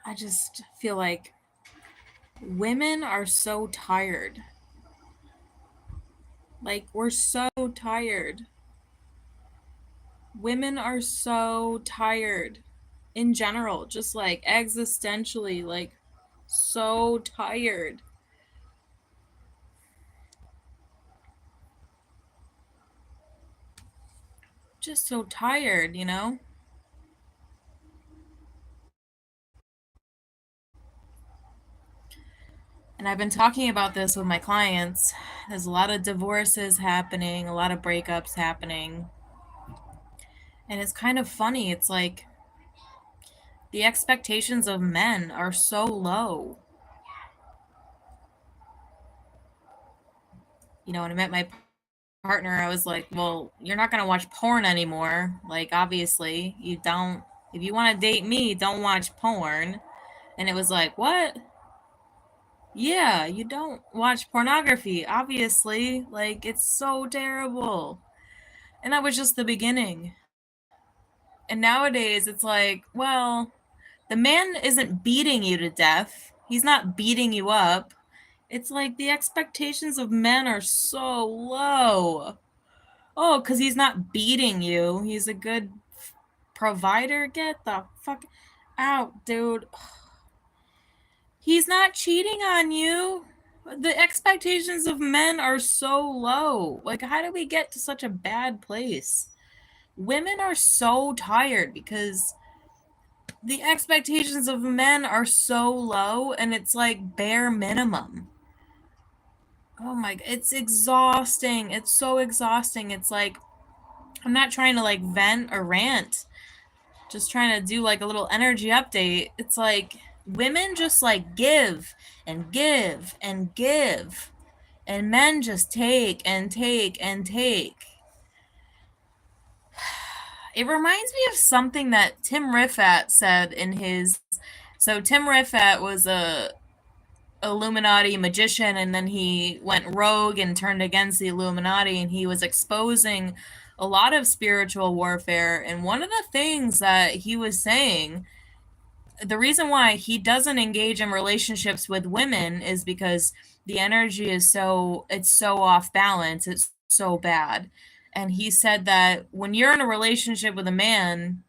I just feel like women are so tired. Like, we're so tired. Women are so tired in general, just like existentially, like, so tired. Just so tired, you know? And I've been talking about this with my clients. There's a lot of divorces happening, a lot of breakups happening. And it's kind of funny. It's like the expectations of men are so low. You know, when I met my partner, I was like, well, you're not going to watch porn anymore. Like, obviously, you don't. If you want to date me, don't watch porn. And it was like, what? Yeah, you don't watch pornography, obviously. Like, it's so terrible. And that was just the beginning. And nowadays, it's like, well, the man isn't beating you to death. He's not beating you up. It's like the expectations of men are so low. Oh, because he's not beating you. He's a good provider. Get the fuck out, dude. He's not cheating on you. The expectations of men are so low. Like, how do we get to such a bad place? Women are so tired because the expectations of men are so low and it's like bare minimum. Oh my, it's exhausting. It's so exhausting. It's like, I'm not trying to like vent or rant, just trying to do like a little energy update. It's like women just like give and give and give, and men just take and take and take. It reminds me of something that Tim Riffat said in his. So Tim Riffat was a Illuminati magician, and then he went rogue and turned against the Illuminati, and he was exposing a lot of spiritual warfare. And one of the things that he was saying, the reason why he doesn't engage in relationships with women is because the energy is it's so off balance, it's so bad. And he said that when you're in a relationship with a man,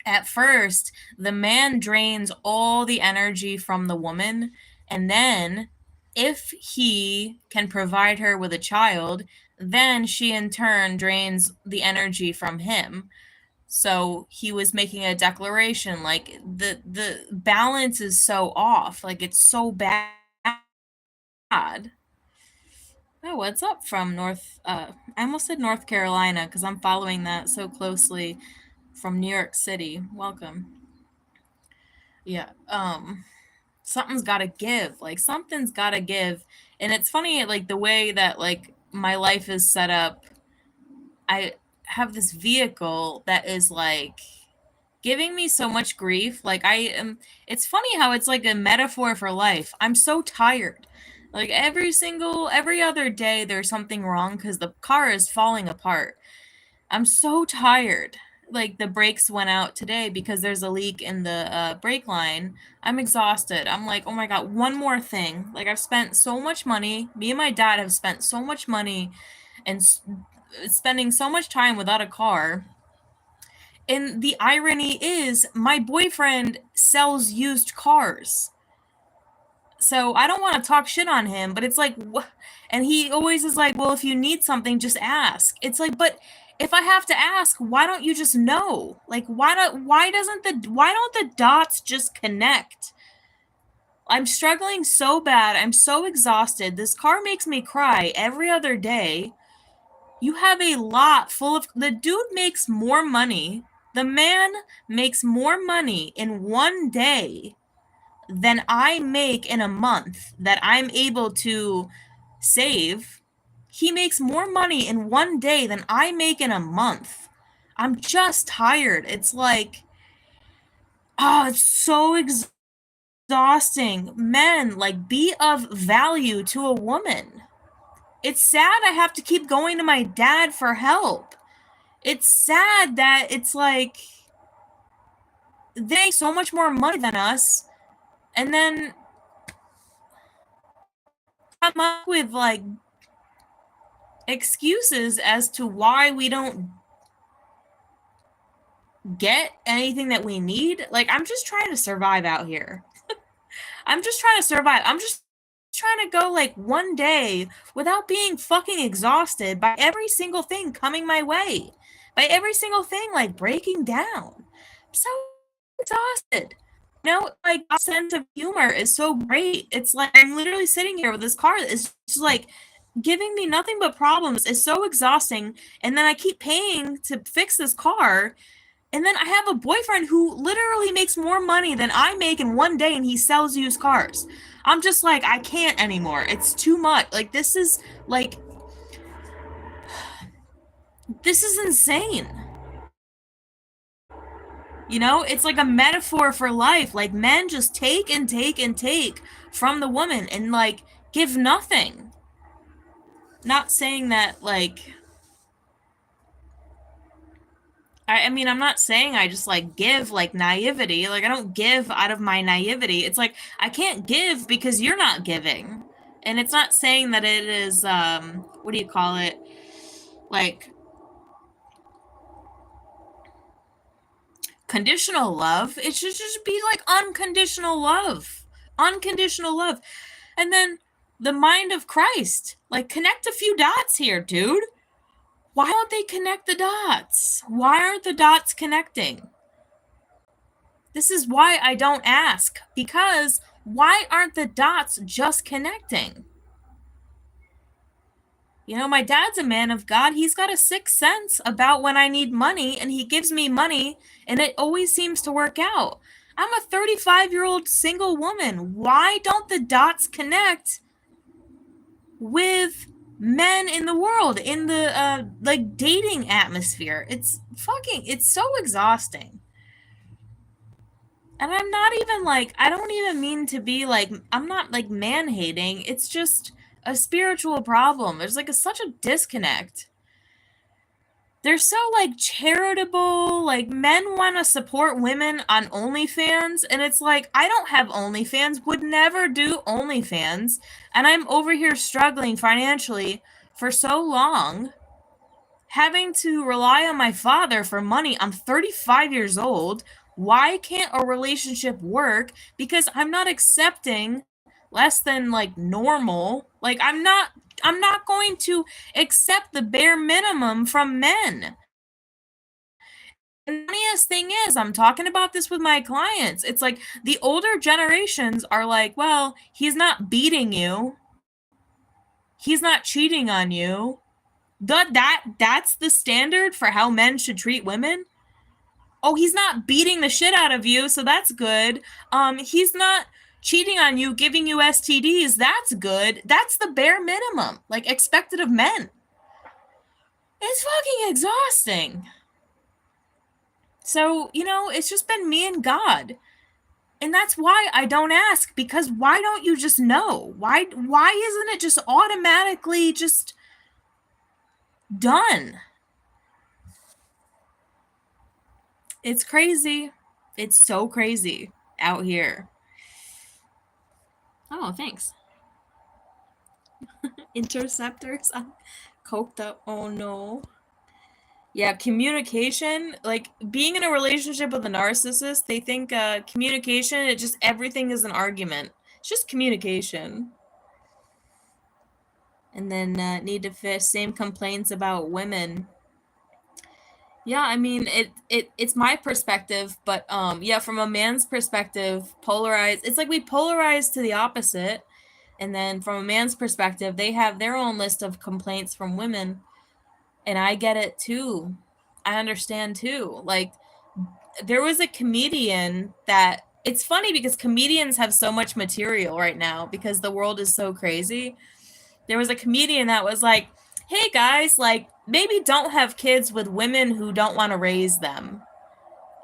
at first the man drains all the energy from the woman, and then if he can provide her with a child, then she in turn drains the energy from him. So he was making a declaration like the balance is so off, like it's so bad. Oh, what's up from I almost said North Carolina because I'm following that so closely, from New York City. Welcome. Yeah. Something's got to give. Like, something's got to give. And it's funny, like the way that like my life is set up. I have this vehicle that is like giving me so much grief. Like, I am, it's funny how it's like a metaphor for life. I'm so tired. Like, every other day there's something wrong because the car is falling apart. I'm so tired. Like, the brakes went out today because there's a leak in the brake line. I'm exhausted. I'm like, oh my God, one more thing. Like, I've spent so much money. Me and my dad have spent so much money and spending so much time without a car. And the irony is, my boyfriend sells used cars. So I don't want to talk shit on him, but it's like, and he always is like, well, if you need something, just ask. It's like, but if I have to ask, why don't you just know? Like, why don't the dots just connect? I'm struggling so bad. I'm so exhausted. This car makes me cry every other day. You have a lot full of, the dude makes more money. The man makes more money in one day than I make in a month that I'm able to save. He makes more money in one day than I make in a month. I'm just tired. It's like, oh, it's so exhausting. Men, like, be of value to a woman. It's sad I have to keep going to my dad for help. It's sad that it's like they make so much more money than us, and then come up with like excuses as to why we don't get anything that we need. Like, I'm just trying to survive out here. I'm just trying to survive. I'm just trying to go like one day without being fucking exhausted by every single thing coming my way, by every single thing like breaking down. I'm so exhausted. You know, like a sense of humor is so great. It's like I'm literally sitting here with this car that is just like giving me nothing but problems. It's so exhausting. And then I keep paying to fix this car, and then I have a boyfriend who literally makes more money than I make in one day, and he sells used cars. I'm just like, I can't anymore. It's too much. Like, this is insane. You know, it's like a metaphor for life. Like, men just take and take and take from the woman and like give nothing. Not saying that like I mean, I'm not saying I just like give like naivety. Like, I don't give out of my naivety. It's like I can't give because you're not giving. And it's not saying that it is what do you call it? Like conditional love. It should just be like unconditional love. Unconditional love. And then the mind of Christ. Like, connect a few dots here, dude. Why don't they connect the dots? Why aren't the dots connecting? This is why I don't ask, because why aren't the dots just connecting? You know, my dad's a man of God. He's got a sixth sense about when I need money, and he gives me money, and it always seems to work out. I'm a 35-year-old single woman. Why don't the dots connect with men in the world, in the like dating atmosphere? It's so exhausting. And I'm not even like, I don't even mean to be like, I'm not like man hating. It's just a spiritual problem. There's like such a disconnect. They're so like charitable. Like, men want to support women on OnlyFans. And it's like, I don't have OnlyFans, would never do OnlyFans. And I'm over here struggling financially for so long, having to rely on my father for money. I'm 35 years old. Why can't a relationship work? Because I'm not accepting less than like normal. Like, I'm not going to accept the bare minimum from men. And the funniest thing is, I'm talking about this with my clients. It's like the older generations are like, well, he's not beating you. He's not cheating on you. That's the standard for how men should treat women. Oh, he's not beating the shit out of you, so that's good. He's not cheating on you, giving you STDs, that's good. That's the bare minimum, like, expected of men. It's fucking exhausting. So, you know, it's just been me and God. And that's why I don't ask, because why don't you just know? Why isn't it just automatically just done? It's crazy. It's so crazy out here. Oh, thanks. Interceptors. I'm coked up. Oh no. Yeah, communication, like being in a relationship with a narcissist, they think communication, it just everything is an argument. It's just communication. And then need to fish same complaints about women. Yeah, I mean it's my perspective, but yeah, from a man's perspective, polarized. It's like we polarize to the opposite, and then from a man's perspective, they have their own list of complaints from women, and I get it too. I understand too. Like, there was a comedian that, it's funny because comedians have so much material right now because the world is so crazy. There was a comedian that was like, hey guys, like, maybe don't have kids with women who don't want to raise them.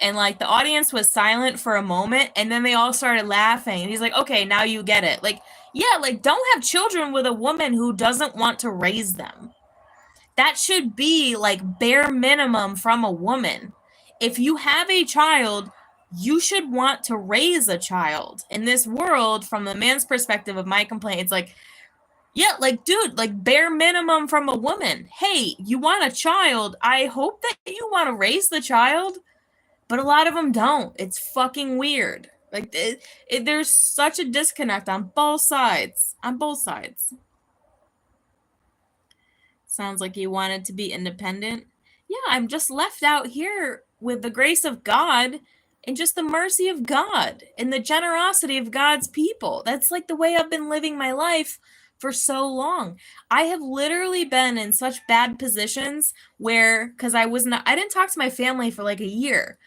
And like the audience was silent for a moment, and then they all started laughing, and he's like, okay, now you get it. Like, yeah, like, don't have children with a woman who doesn't want to raise them. That should be like bare minimum from a woman. If you have a child, you should want to raise a child. In this world, from the man's perspective of my complaint, it's like, yeah, like, dude, like, bare minimum from a woman. Hey, you want a child. I hope that you want to raise the child. But a lot of them don't. It's fucking weird. Like, there's such a disconnect on both sides. On both sides. Sounds like you wanted to be independent. Yeah, I'm just left out here with the grace of God and just the mercy of God and the generosity of God's people. That's like the way I've been living my life for so long. I have literally been in such bad positions where, because I didn't talk to my family for like a year.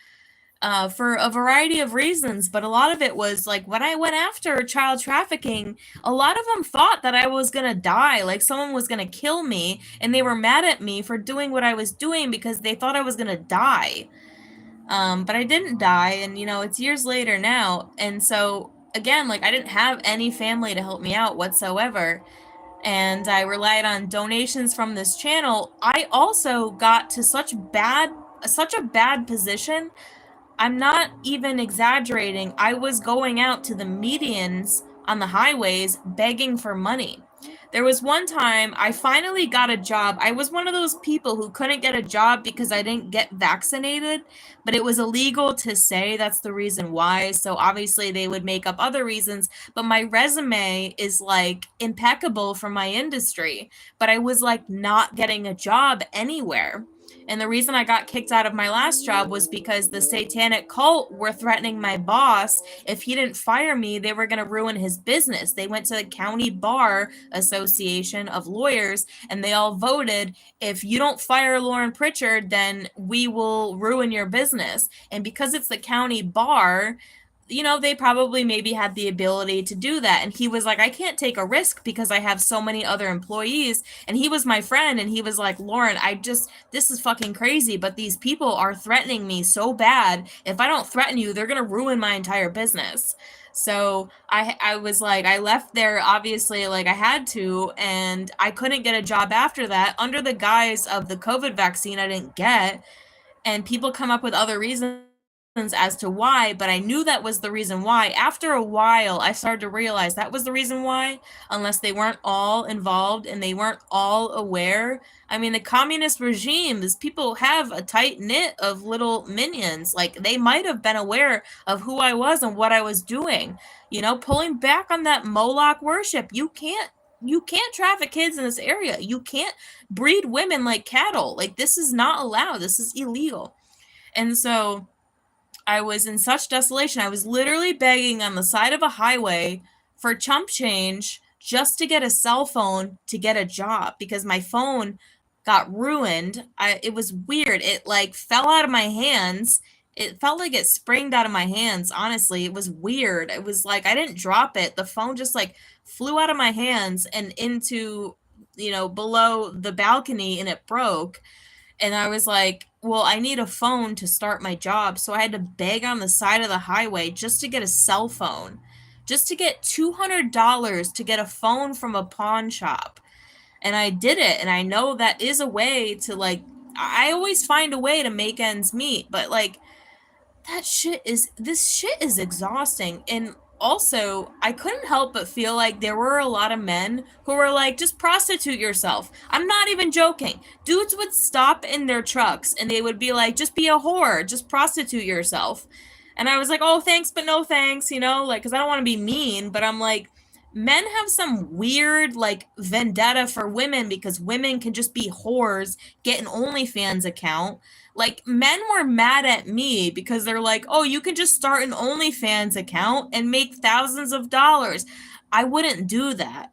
For a variety of reasons, but a lot of it was like when I went after child trafficking, a lot of them thought that I was gonna die, like someone was gonna kill me, and they were mad at me for doing what I was doing because they thought I was gonna die. But I didn't die, and it's years later now, and so again, like I didn't have any family to help me out whatsoever. And I relied on donations from this channel. I also got to such a bad position. I'm not even exaggerating. I was going out to the medians on the highways begging for money. There was one time I finally got a job. I was one of those people who couldn't get a job because I didn't get vaccinated, but it was illegal to say that's the reason why. So obviously they would make up other reasons, but my resume is like impeccable for my industry, but I was like not getting a job anywhere. And the reason I got kicked out of my last job was because the satanic cult were threatening my boss. If he didn't fire me, they were going to ruin his business. They went to the county bar association of lawyers and they all voted, if you don't fire Lauren Pritchard, then we will ruin your business. And because it's the county bar, they probably maybe had the ability to do that. And he was like, I can't take a risk because I have so many other employees. And he was my friend. And he was like, Lauren, this is fucking crazy. But these people are threatening me so bad. If I don't threaten you, they're going to ruin my entire business. So I was like, I left there, obviously, like I had to, and I couldn't get a job after that under the guise of the COVID vaccine I didn't get. And people come up with other reasons as to why, but I knew that was the reason why. After a while, I started to realize that was the reason why, unless they weren't all involved and they weren't all aware. I mean, the communist regimes, people have a tight knit of little minions. Like, they might have been aware of who I was and what I was doing. Pulling back on that Moloch worship. You can't traffic kids in this area. You can't breed women like cattle. Like, this is not allowed. This is illegal. And so I was in such desolation. I was literally begging on the side of a highway for chump change just to get a cell phone to get a job because my phone got ruined. It was weird. It like fell out of my hands. It felt like it springed out of my hands, honestly. It was weird. It was like I didn't drop it. The phone just like flew out of my hands and into, below the balcony, and it broke. And I was like, well, I need a phone to start my job. So I had to beg on the side of the highway just to get a cell phone, just to get $200 to get a phone from a pawn shop. And I did it. And I know that is a way to, like, I always find a way to make ends meet. But, like, this shit is exhausting. And also, I couldn't help but feel like there were a lot of men who were like, just prostitute yourself. I'm not even joking. Dudes would stop in their trucks and they would be like, just be a whore, just prostitute yourself. And I was like, oh, thanks, but no thanks, like, because I don't want to be mean, but I'm like, men have some weird, like, vendetta for women because women can just be whores, get an OnlyFans account. Like, men were mad at me because they're like, oh, you can just start an OnlyFans account and make thousands of dollars. I wouldn't do that.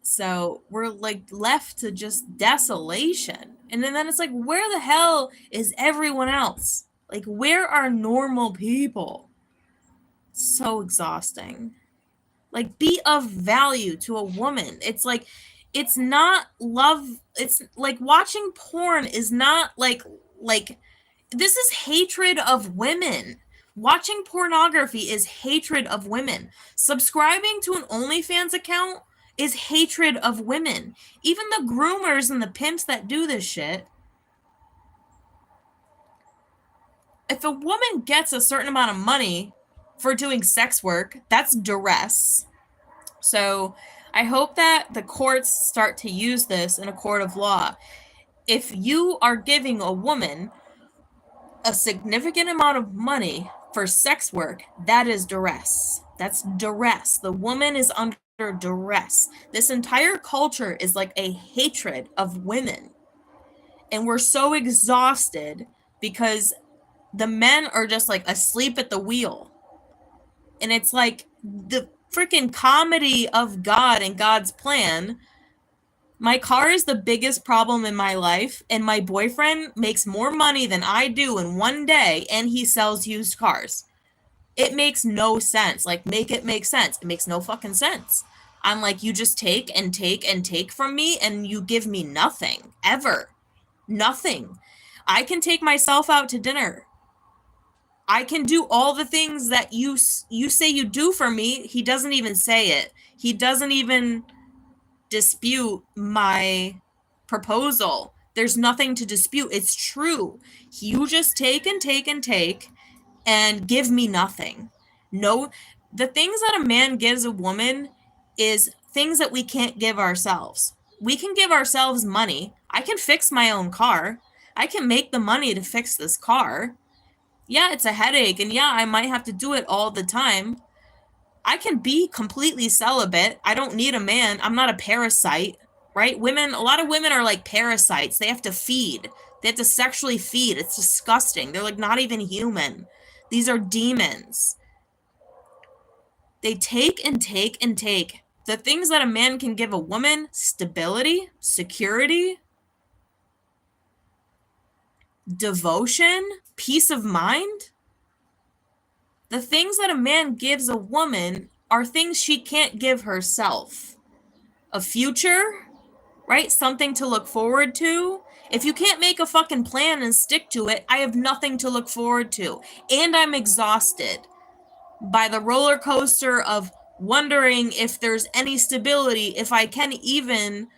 So we're like left to just desolation. And then it's like, where the hell is everyone else? Like, where are normal people? So exhausting. Like, be of value to a woman. It's like, it's not love. It's like watching porn is not like this is hatred of women. Watching pornography is hatred of women. Subscribing to an OnlyFans account is hatred of women. Even the groomers and the pimps that do this shit. if a woman gets a certain amount of money for doing sex work, that's duress. So I hope that the courts start to use this in a court of law. If you are giving a woman a significant amount of money for sex work, that is duress. That's duress. The woman is under duress. This entire culture is like a hatred of women. And we're so exhausted because the men are just like asleep at the wheel. And it's like the freaking comedy of God and God's plan. My car is the biggest problem in my life, and my boyfriend makes more money than I do in one day, and he sells used cars. It makes no sense. Like, make it make sense. It makes no fucking sense. I'm like, you just take and take and take from me, and you give me nothing. Ever. Nothing. I can take myself out to dinner. I can do all the things that you say you do for me. He doesn't even say it. He doesn't even dispute my proposal. There's nothing to dispute. It's true. You just take and take and take and give me nothing. No, the things that a man gives a woman is things that we can't give ourselves. We can give ourselves money. I can fix my own car. I can make the money to fix this car. Yeah, it's a headache, and yeah, I might have to do it all the time. I can be completely celibate. I don't need a man. I'm not a parasite, right? Women, a lot of women are like parasites. They have to feed. They have to sexually feed. It's disgusting. They're like not even human. These are demons. They take and take and take. The things that a man can give a woman: stability, security, devotion, peace of mind. The things that a man gives a woman are things she can't give herself. A future, right? Something to look forward to. If you can't make a fucking plan and stick to it, I have nothing to look forward to. And I'm exhausted by the roller coaster of wondering if there's any stability, if I can even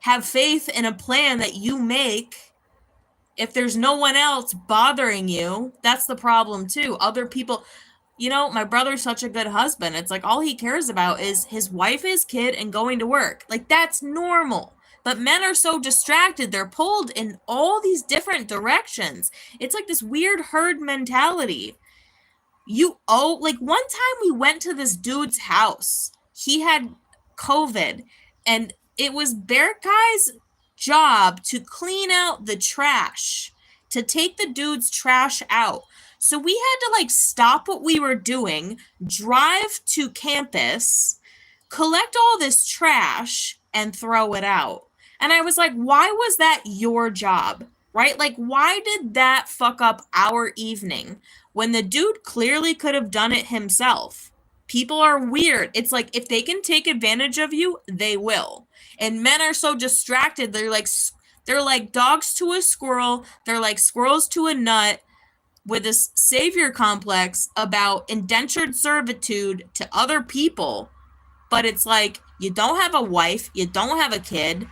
have faith in a plan that you make. If there's no one else bothering you, that's the problem too. Other people, my brother's such a good husband. It's like all he cares about is his wife, his kid, and going to work. Like, that's normal. But men are so distracted. They're pulled in all these different directions. It's like this weird herd mentality. Like one time we went to this dude's house. He had COVID, and it was Berkai's job to clean out the trash, to take the dude's trash out. So we had to like stop what we were doing, drive to campus, collect all this trash, and throw it out. And I was like, why was that your job? Right? Like, why did that fuck up our evening when the dude clearly could have done it himself? People are weird. It's like, if they can take advantage of you, they will. And men are so distracted. They're like dogs to a squirrel. They're like squirrels to a nut, with this savior complex about indentured servitude to other people. But it's like, you don't have a wife, you don't have a kid,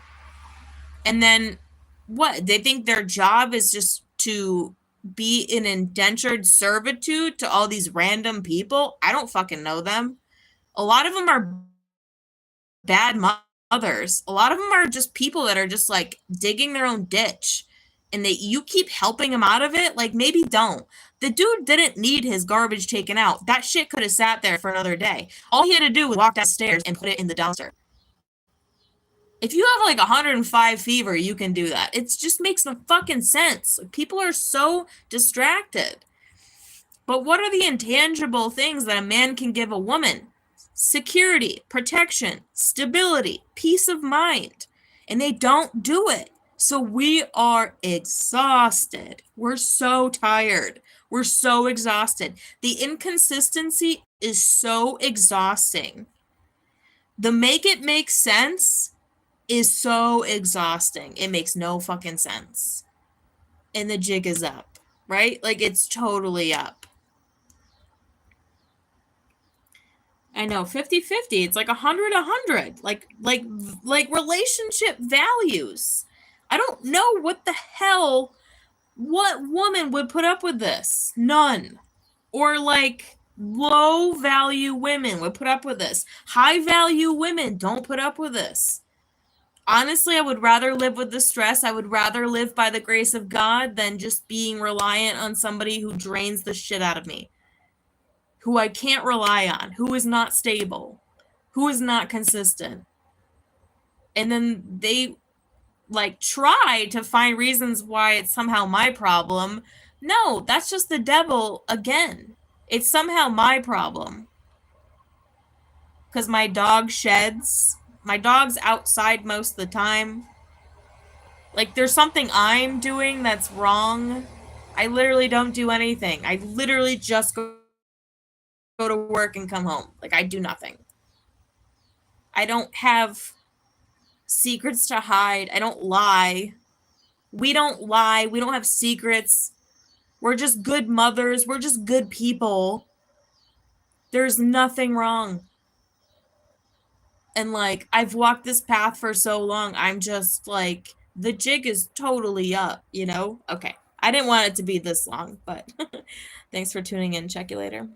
and then what? They think their job is just to be in indentured servitude to all these random people? I don't fucking know them. A lot of them are bad mothers. A lot of them are just people that are just like digging their own ditch, and you keep helping him out of it. Like, maybe don't. The dude didn't need his garbage taken out. That shit could have sat there for another day. All he had to do was walk downstairs and put it in the dumpster. If you have like 105 fever, you can do that. It just makes no fucking sense. People are so distracted. But what are the intangible things that a man can give a woman? Security, protection, stability, peace of mind. And they don't do it. So we are exhausted. We're so tired. We're so exhausted. The inconsistency is so exhausting. The make it make sense is so exhausting. It makes no fucking sense. And the jig is up, right? Like, it's totally up. I know, 50-50. It's like 100-100. Like relationship values. I don't know what the hell What woman would put up with this? None. Or like low value women would put up with this. High value women don't put up with this. Honestly, I would rather live with the stress. I would rather live by the grace of God than just being reliant on somebody who drains the shit out of me, who I can't rely on, who is not stable, who is not consistent. And then they like try to find reasons why it's somehow my problem. No, that's just the devil again. It's somehow my problem. Because my dog sheds. My dog's outside most of the time. Like, there's something I'm doing that's wrong. I literally don't do anything. I literally just go to work and come home. Like, I do nothing. I don't have secrets to hide. I don't lie. We don't lie. We don't have secrets. We're just good mothers. We're just good people. There's nothing wrong. And like, I've walked this path for so long. I'm just like, the jig is totally up, you know? Okay. I didn't want it to be this long, but thanks for tuning in. Check you later.